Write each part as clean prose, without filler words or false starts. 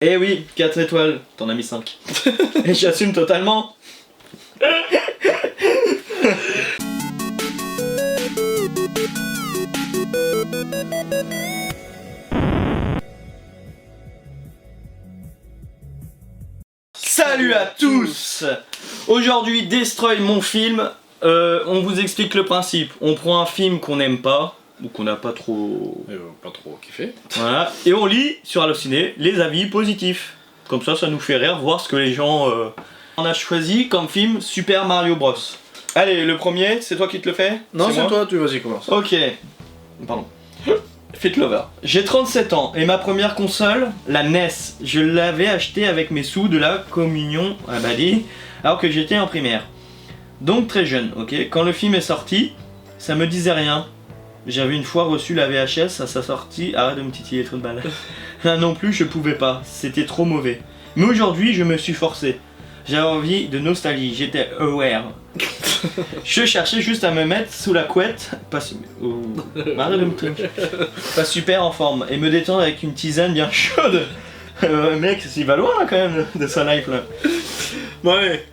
Eh oui, 4 étoiles, t'en as mis 5. Et j'assume totalement. Salut à tous. Aujourd'hui, Destroy mon film. On vous explique le principe. On prend un film qu'on n'aime pas, ou qu'on n'a pas trop kiffé. Voilà, et on lit sur Allociné les avis positifs. Comme ça nous fait rire, voir ce que les gens... On a choisi comme film Super Mario Bros. Allez, le premier, c'est toi qui te le fais? Non, c'est toi, vas-y, commence. Ok. Pardon. Fit Lover. J'ai 37 ans et ma première console, la NES, je l'avais achetée avec mes sous de la communion à Bali, alors que j'étais en primaire. Donc très jeune, ok. Quand le film est sorti, ça me disait rien. J'avais une fois reçu la VHS à sa sortie. Arrête de me titiller trop de balles. Là non plus, je pouvais pas. C'était trop mauvais. Mais aujourd'hui, je me suis forcé. J'avais envie de nostalgie. J'étais aware. Je cherchais juste à me mettre sous la couette. Arrête de me titiller. Pas super en forme. Et me détendre avec une tisane bien chaude. Mec, il va loin là, quand même de sa life là. Ouais.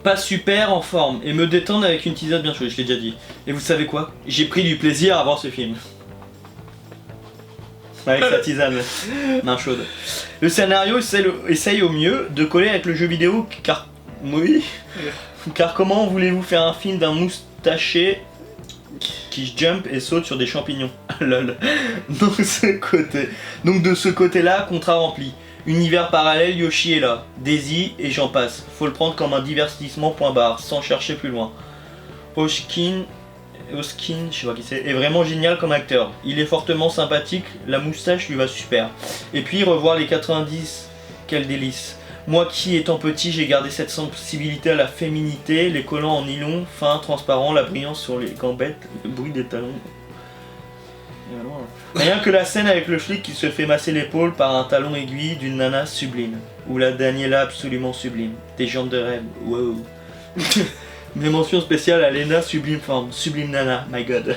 Pas super en forme et me détendre avec une tisane bien chaude, je l'ai déjà dit. Et vous savez quoi? J'ai pris du plaisir à voir ce film. Avec sa tisane main chaude. Le scénario essaye au mieux de coller avec le jeu vidéo car... Oui. Car comment voulez-vous faire un film d'un moustaché qui jump et saute sur des champignons? Lol. Donc de ce côté-là, contrat rempli. Univers parallèle, Yoshi est là, Daisy et j'en passe. Faut le prendre comme un divertissement point barre, sans chercher plus loin. Hoskin, je sais pas qui c'est, est vraiment génial comme acteur. Il est fortement sympathique, la moustache lui va super. Et puis revoir les 90, quel délice. Moi qui étant petit j'ai gardé cette sensibilité à la féminité, les collants en nylon, fin, transparent, la brillance sur les gambettes, le bruit des talons. Rien que la scène avec le flic qui se fait masser l'épaule par un talon aiguille d'une nana sublime. Ou la Daniela absolument sublime. Des jambes de rêve, wow. Mes mentions spéciales à Lena sublime forme, sublime nana, my god.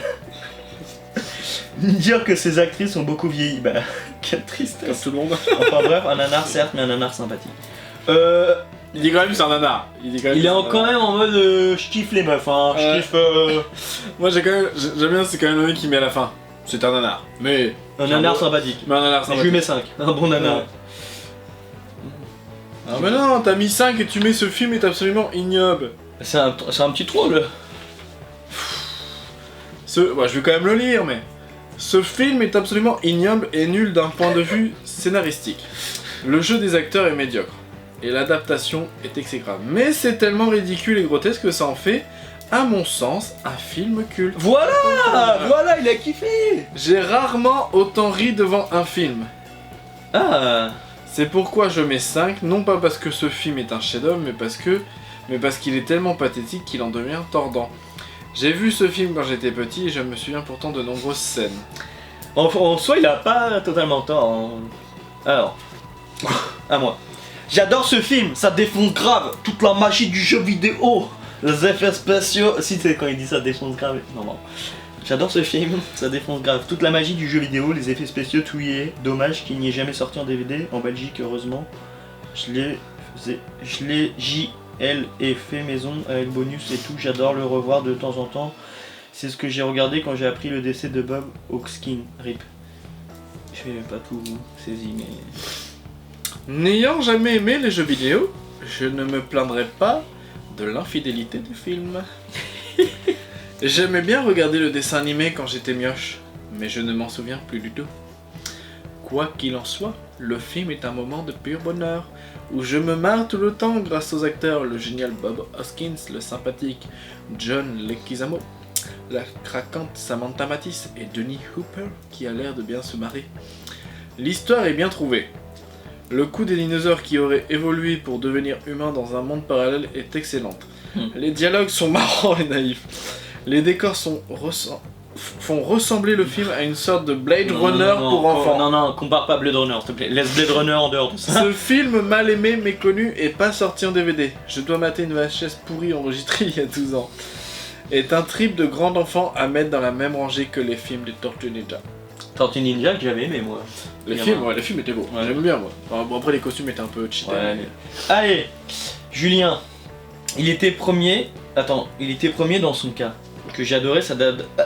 Dire que ces actrices ont beaucoup vieilli, bah quelle tristesse. Comme tout le monde. Enfin bref, un nanar certes, mais un nanar sympathique. Il dit quand même c'est un nanar. Il est quand même en mode je kiffe les meufs, hein, je kiffe... Moi j'aime bien, c'est quand même le mec qui met à la fin. C'est un nanar, mais... Un nanar sympathique. Mais un nanar sympathique. Je lui mets 5, un bon nanar. Ouais. Ah mais non, t'as mis 5 et tu mets ce film est absolument ignoble. C'est un petit troll. Je vais quand même le lire, mais... Ce film est absolument ignoble et nul d'un point de vue scénaristique. Le jeu des acteurs est médiocre. Et l'adaptation est exécrable. Mais c'est tellement ridicule et grotesque que ça en fait... à mon sens, un film culte. Voilà, il a kiffé. J'ai rarement autant ri devant un film. Ah. C'est pourquoi je mets 5, non pas parce que ce film est un chef-d'œuvre, mais parce qu'il est tellement pathétique qu'il en devient tordant. J'ai vu ce film quand j'étais petit et je me souviens pourtant de nombreuses scènes. En soi, il a pas totalement tort. Hein. Alors, à moi. J'adore ce film, ça défonce grave toute la magie du jeu vidéo. Les effets spéciaux... Si c'est quand il dit ça défonce grave... Non. J'adore ce film, ça défonce grave. Toute la magie du jeu vidéo, les effets spéciaux, tout y est. Dommage qu'il n'y ait jamais sorti en DVD. En Belgique, heureusement. JL et fait maison avec bonus et tout. J'adore le revoir de temps en temps. C'est ce que j'ai regardé quand j'ai appris le décès de Bob Hawkskin. RIP. Je vais pas tout saisi, mais... N'ayant jamais aimé les jeux vidéo, je ne me plaindrai pas de l'infidélité du film. J'aimais bien regarder le dessin animé quand j'étais mioche, mais je ne m'en souviens plus du tout. Quoi qu'il en soit, le film est un moment de pur bonheur, où je me marre tout le temps grâce aux acteurs, le génial Bob Hoskins, le sympathique John Leguizamo, la craquante Samantha Mathis et Dennis Hooper qui a l'air de bien se marrer. L'histoire est bien trouvée. Le coup des dinosaures qui auraient évolué pour devenir humains dans un monde parallèle est excellente. Les dialogues sont marrants et naïfs. Les décors font ressembler le film à une sorte de Blade Runner pour enfants. Non, compare pas Blade Runner, s'il te plaît. Laisse Blade Runner en dehors de ça. Ce film mal aimé, méconnu et pas sorti en DVD. Je dois mater une VHS pourrie enregistrée il y a 12 ans. Est un trip de grand enfant à mettre dans la même rangée que les films des Tortues Ninja. Tortue Ninja que j'avais aimé moi. Les films étaient beaux. Ouais. J'aime bien moi. Enfin, bon, après les costumes étaient un peu cheatés. Ouais, mais... Allez, Julien, il était premier dans son cas. Que j'adorais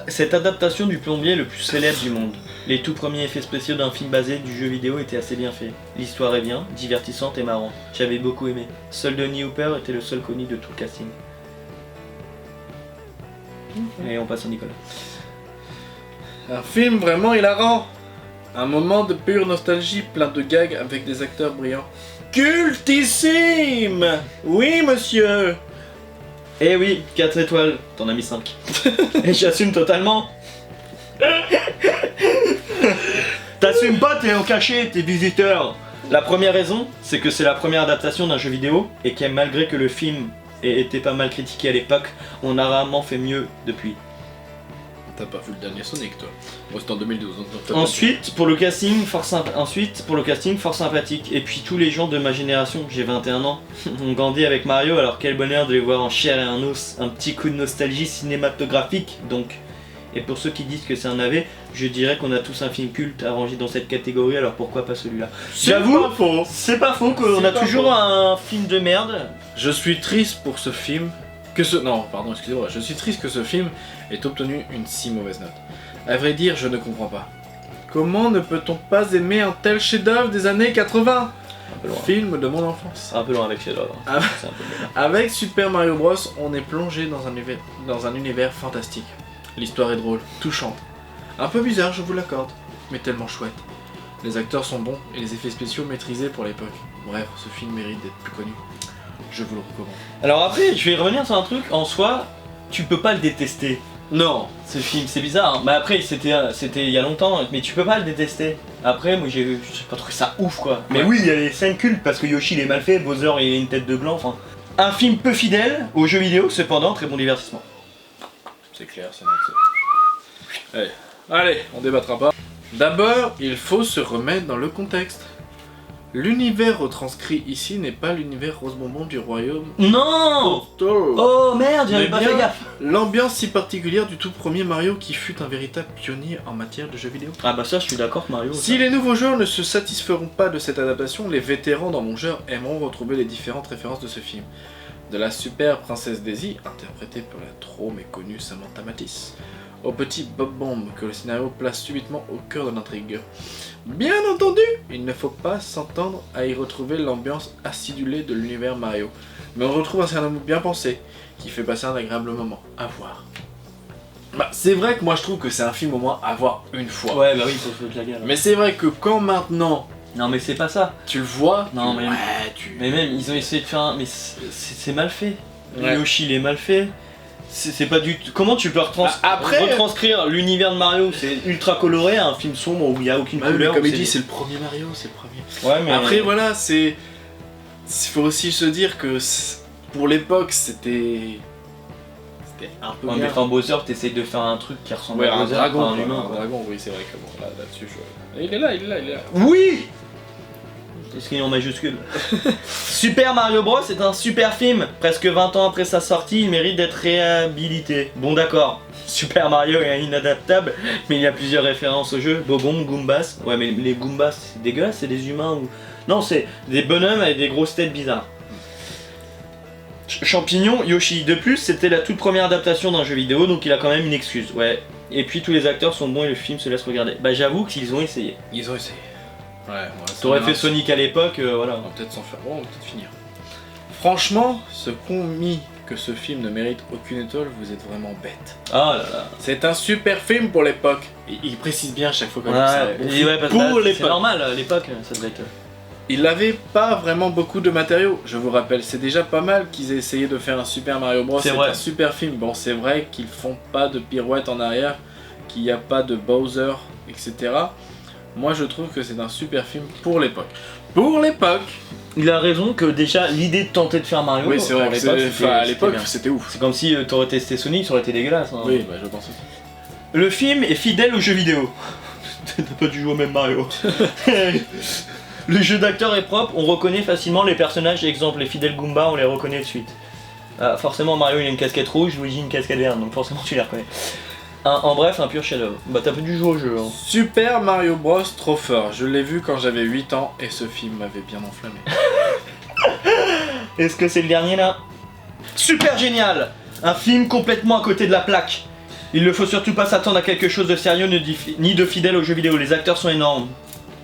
cette adaptation du plombier le plus célèbre du monde. Les tout premiers effets spéciaux d'un film basé du jeu vidéo étaient assez bien faits. L'histoire est bien, divertissante et marrante. J'avais beaucoup aimé. Seul Denis Hooper était le seul connu de tout le casting. Et on passe à Nicolas. Un film vraiment hilarant. Un moment de pure nostalgie, plein de gags avec des acteurs brillants. Cultissime. Oui, monsieur. Eh oui, 4 étoiles, t'en as mis 5. Et j'assume totalement. T'assumes pas, t'es au cachet, t'es visiteur. La première raison, c'est que c'est la première adaptation d'un jeu vidéo et que malgré que le film ait été pas mal critiqué à l'époque, on a rarement fait mieux depuis. T'as pas vu le dernier Sonic, toi? Moi, c'était en 2012. Donc Ensuite, pour le casting, fort sympathique. Et puis tous les gens de ma génération, j'ai 21 ans, ont grandi avec Mario, alors quel bonheur de les voir en chair et en os. Un petit coup de nostalgie cinématographique, donc. Et pour ceux qui disent que c'est un navet, je dirais qu'on a tous un film culte à ranger dans cette catégorie, alors pourquoi pas celui-là? J'avoue, c'est pas faux qu'on a toujours un film de merde. Je suis triste pour ce film. Je suis triste que ce film ait obtenu une si mauvaise note. À vrai dire, je ne comprends pas. Comment ne peut-on pas aimer un tel chef-d'œuvre des années 80? Un peu loin. Film de mon enfance. Un peu loin avec Shadow. Ah. C'est un peu loin. Avec Super Mario Bros, on est plongé dans un univers fantastique. L'histoire est drôle, touchante. Un peu bizarre, je vous l'accorde, mais tellement chouette. Les acteurs sont bons et les effets spéciaux maîtrisés pour l'époque. Bref, ce film mérite d'être plus connu. Je vous le recommande. Alors après, je vais revenir sur un truc, en soi, tu peux pas le détester. Non. Ce film, c'est bizarre. Mais après, c'était il y a longtemps, mais tu peux pas le détester. Après, moi, j'ai pas trouvé ça ouf, quoi. Mais Ouais. oui, il y a les scènes cultes parce que Yoshi il est mal fait, Bowser il a une tête de gland. Enfin, un film peu fidèle aux jeux vidéo, cependant très bon divertissement. C'est clair, c'est net. Allez, on débattra pas. D'abord, il faut se remettre dans le contexte. L'univers retranscrit ici n'est pas l'univers rose bonbon du royaume. Non. Porto. Oh merde, j'avais Mais pas bien, fait gaffe. L'ambiance si particulière du tout premier Mario qui fut un véritable pionnier en matière de jeux vidéo. Ah bah ça, je suis d'accord, Mario. Si les nouveaux joueurs ne se satisferont pas de cette adaptation, les vétérans dans mon genre aimeront retrouver les différentes références de ce film. De la super princesse Daisy, interprétée par la trop méconnue Samantha Matisse, au petit Bob Bomb que le scénario place subitement au cœur de l'intrigue. Bien entendu, il ne faut pas s'entendre à y retrouver l'ambiance acidulée de l'univers Mario, mais on retrouve un scénario bien pensé, qui fait passer un agréable moment à voir. Bah, c'est vrai que moi je trouve que c'est un film au moins à voir une fois. Ouais, bah oui, faut se foutre la gueule. Mais c'est vrai que quand maintenant Non, mais c'est pas ça. tu le vois, Non, mais- Mais même, ils ont essayé de faire un. Mais c'est mal fait. Ouais. Yoshi, il est mal fait. C'est pas du tout. Comment tu peux retranscrire l'univers de Mario? C'est ultra coloré, un film sombre où il y a aucune Bah oui, mais couleur. comme où il dit, c'est le premier Mario, c'est le premier. Ouais, mais. Après voilà, il faut aussi se dire que pour l'époque c'était un peu Ouais, bien. mais quand Bowser, t'essayes de faire un truc qui ressemble Ouais, à un Bowser, dragon, pas un quoi, humain. un quoi. dragon, oui c'est vrai que bon, là-dessus il est là. Oui! Est-ce qu'il est en majuscule? Super Mario Bros est un super film. Presque 20 ans après sa sortie, il mérite d'être réhabilité. Bon d'accord, Super Mario est inadaptable, mais il y a plusieurs références au jeu. Bobon, Goombas. Ouais, mais les Goombas, c'est dégueulasse, c'est des humains ou... Non, c'est des bonhommes avec des grosses têtes bizarres. Champignon, Yoshi. De plus, c'était la toute première adaptation d'un jeu vidéo, donc il a quand même une excuse. Ouais. Et puis tous les acteurs sont bons et le film se laisse regarder. Bah j'avoue qu'ils ont essayé. Ils ont essayé. Ouais, T'aurais fait Sonic à l'époque, voilà. On va peut-être s'en faire. Bon, on va peut-être finir. Franchement, ce qu'ont mis que ce film ne mérite aucune étoile, vous êtes vraiment bête. Ah là là. C'est un super film pour l'époque. Et il précise bien à chaque fois quand Parce que pour c'est l'époque. normal, à l'époque, ça devait être... Il n'avait pas vraiment beaucoup de matériaux, je vous rappelle. C'est déjà pas mal qu'ils aient essayé de faire un Super Mario Bros. C'est vrai. un super film. Bon, c'est vrai qu'ils font pas de pirouettes en arrière, qu'il n'y a pas de Bowser, etc. Moi, je trouve que c'est un super film pour l'époque. Pour l'époque. Il a raison que déjà, l'idée de tenter de faire Mario... Oui, c'est vrai. pour l'époque, À c'était l'époque, bien. c'était ouf. C'est comme si t'aurais testé Sonic, ça aurait été dégueulasse. Hein. Oui, bah, je pense aussi. Le film est fidèle au jeu vidéo. T'as pas dû jouer au même Mario. Le jeu d'acteur est propre, on reconnaît facilement les personnages, exemple les fidèles Goomba, on les reconnaît de suite. Forcément Mario il a une casquette rouge, Luigi une casquette verte, donc forcément tu les reconnais. En bref, un pur chef-d'œuvre. Bah t'as pas dû jouer au jeu. Hein. Super Mario Bros trop fort. Je l'ai vu quand j'avais 8 ans et ce film m'avait bien enflammé. Est-ce que c'est le dernier là? Super génial! Un film complètement à côté de la plaque. Il ne faut surtout pas s'attendre à quelque chose de sérieux ni de fidèle aux jeux vidéo. Les acteurs sont énormes.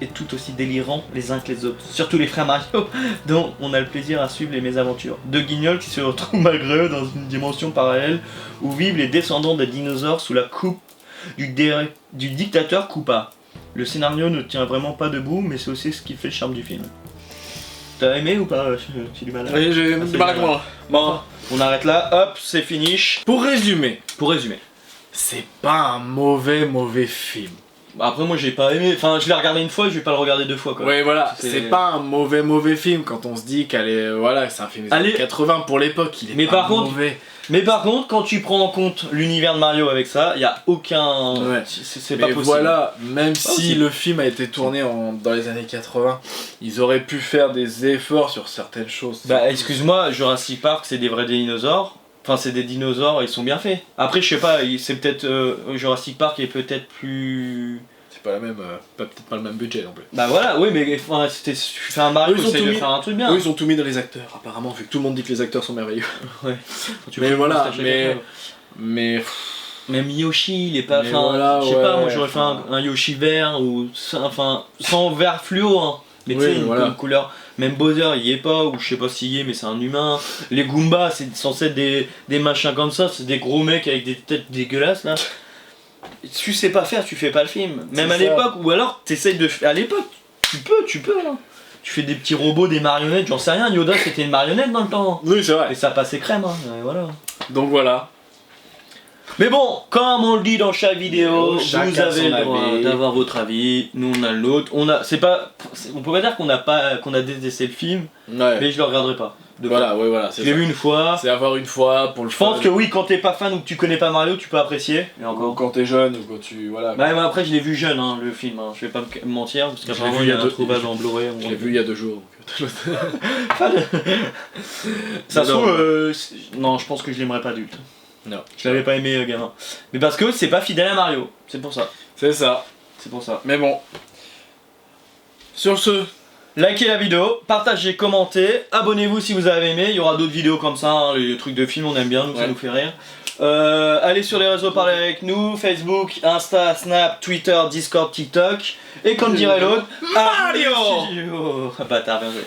Et tout aussi délirants les uns que les autres. Surtout les frères Mario, dont on a le plaisir à suivre les mésaventures. Deux guignols qui se retrouvent malgré eux dans une dimension parallèle où vivent les descendants des dinosaures sous la coupe du dictateur Koopa. Le scénario ne tient vraiment pas debout, mais c'est aussi ce qui fait le charme du film. T'as aimé ou pas? J'ai du mal à... Oui, j'ai du mal à comprendre. Bon, on arrête là, hop, c'est finish. pour résumer, c'est pas un mauvais film. Après moi j'ai pas aimé, enfin je l'ai regardé une fois, je vais pas le regarder deux fois quoi. Ouais voilà, c'est pas un mauvais film quand on se dit qu'elle est... Voilà, c'est un film des années 80 pour l'époque, il est mais pas par contre, mauvais. Mais par contre, quand tu prends en compte l'univers de Mario avec ça, y a aucun... Ouais. C'est pas possible. Voilà, même si possible. le film a été tourné dans les années 80, ils auraient pu faire des efforts sur certaines choses. Bah excuse-moi, Jurassic Park c'est des vrais dinosaures. Enfin c'est des dinosaures, ils sont bien faits. Après je sais pas, c'est peut-être... Jurassic Park est peut-être plus... C'est pas la même, peut-être pas le même budget non plus. Bah voilà, oui mais enfin, tu fais un Mario, c'est de faire un truc bien. Eux ils ont tout mis dans les acteurs apparemment, vu que tout le monde dit que les acteurs sont merveilleux. Ouais. Mais voilà, mais... Même Yoshi, il est pas... Mais Enfin, voilà, je sais pas, moi ouais, j'aurais fait un Yoshi vert ou... Enfin, sans vert fluo hein. Mais tu sais, une bonne couleur. Même Bowser, il y est pas, ou je sais pas s'il y est, mais c'est un humain. Les Goombas, c'est censé être des machins comme ça, c'est des gros mecs avec des têtes dégueulasses là. Tu sais pas faire, tu fais pas le film. Même à l'époque, ou alors t'essayes de faire. À l'époque, tu peux là. Tu fais des petits robots, des marionnettes, j'en sais rien. Yoda c'était une marionnette dans le temps. Oui, c'est vrai. Et ça passait crème, hein. Et voilà. Donc voilà. Mais bon, comme on le dit dans chaque vidéo, vous avez le droit avis. d'avoir votre avis, nous on a le nôtre. On peut pas dire qu'on a détesté le film, Ouais. mais je le regarderai pas. Voilà, ouais, voilà. Je l'ai vu une fois. C'est avoir une fois pour le Je pense que oui, quand t'es pas fan ou que tu connais pas Mario, tu peux apprécier. Et Ou encore. quand t'es jeune, ou quand tu... Voilà. Bah, mais après, je l'ai vu jeune, hein, le film. Hein. Je vais pas me mentir, parce qu'apparemment vu il y a il y a un deux- trouvage en Blu-ray. Je l'ai vu il y a 2 jours. Ça se Non. trouve, non, je pense que je l'aimerais pas adulte. Non. Je l'avais pas aimé gamin. Mais parce que c'est pas fidèle à Mario. C'est pour ça. C'est ça. C'est pour ça. Mais bon. Sur ce, Likez la vidéo, partagez, commentez, abonnez-vous si vous avez aimé, il y aura d'autres vidéos comme ça, hein, les trucs de films on aime bien, nous ça nous fait rire. Allez sur les réseaux, parler avec nous, Facebook, Insta, Snap, Twitter, Discord, TikTok, et comme dirait l'autre, Mario. Bâtard, bien joué.